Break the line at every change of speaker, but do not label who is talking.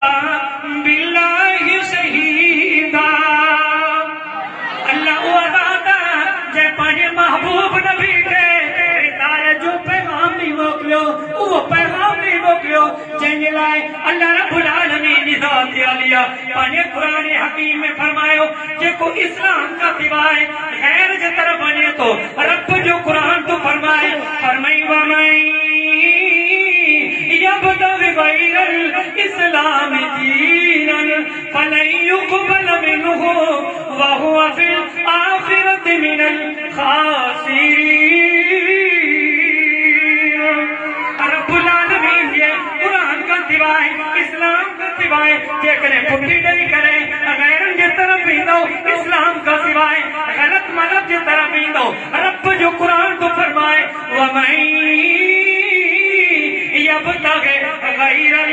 बिल्लाहि शहीदा अल्लाह वादा जे पाने महबूब नबी के तारे जो पैगाम नहीं मोकलियो वो पैगाम नहीं मोकलियो जंहिं लाइ अल्लाह रब्बुल आलमीन ज़ात आलिया पाने कुरान हकीम में फरमायो जेको इस्लाम का सिवाय गैर जे तरफ वञे तो रब जो कुरान तो फरमाए इस्लाम दीनन फलन युक़बल मिन्हु व हुवा फिल आखिरति मिनल खासिरीन। रब्बुल आलमीन ये कुरान का सिवाय इस्लाम का सिवाय जेकरे पुठी नहीं करे गैर जे तरफ ईंदो इस्लाम का सिवाय गलत मलत जे तरफ ईंदो रब जो कुरान तो फरमाए व मन यब्तग़ि गैरल